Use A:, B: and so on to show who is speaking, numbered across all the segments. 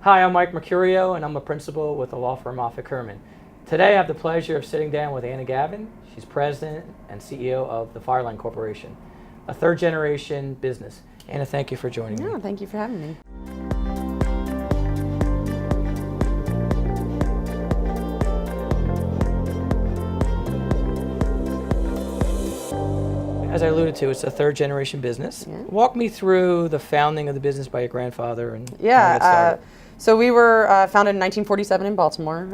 A: Hi, I'm Mike Mercurio, and I'm a principal with the law firm Moffitt Kerman. Today I have the pleasure of sitting down with Gavin. She's president and CEO of the Fireline Corporation, a third-generation business. Anna, thank you for joining me.
B: Thank you for having me.
A: As I alluded to, it's a third-generation business.
B: Yeah.
A: Walk me through the founding of the business by your grandfather and how it started.
B: So we were founded in 1947 in Baltimore.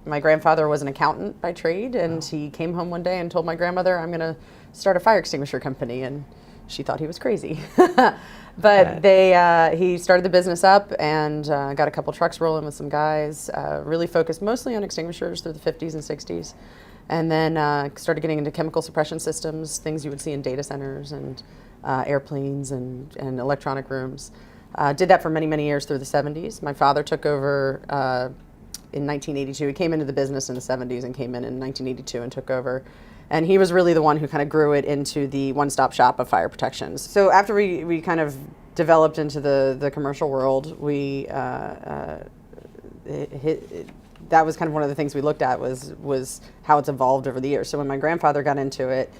B: My grandfather was an accountant by trade, and he came home one day and told my grandmother, "I'm going to start a fire extinguisher company," and she thought he was crazy. But he started the business up and got a couple trucks rolling with some guys, really focused mostly on extinguishers through the 50s and 60s. And then started getting into chemical suppression systems, things you would see in data centers and airplanes and electronic rooms. Did that for many, many years through the 70s. My father took over in 1982. He came into the business in the 70s and came in 1982 and took over. And he was really the one who kind of grew it into the one-stop shop of fire protections. So after we kind of developed into the commercial world, that was kind of one of the things we looked at was how it's evolved over the years. So when my grandfather got into it,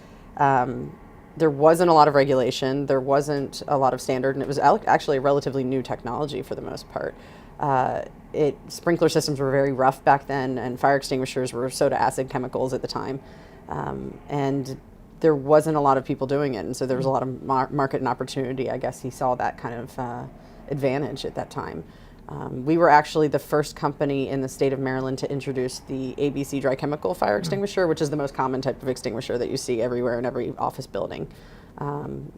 B: there wasn't a lot of regulation, there wasn't a lot of standard, and it was actually a relatively new technology for the most part. Sprinkler systems were very rough back then, and fire extinguishers were soda acid chemicals at the time. And there wasn't a lot of people doing it, and so there was a lot of market and opportunity. I guess he saw that kind of advantage at that time. We were actually the first company in the state of Maryland to introduce the ABC dry chemical fire extinguisher, which is the most common type of extinguisher that you see everywhere in every office building.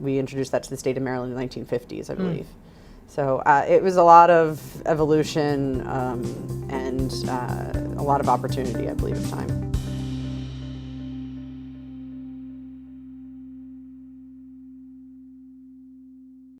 B: We introduced that to the state of Maryland in the 1950s, I believe. So it was a lot of evolution and a lot of opportunity, I believe, at the time.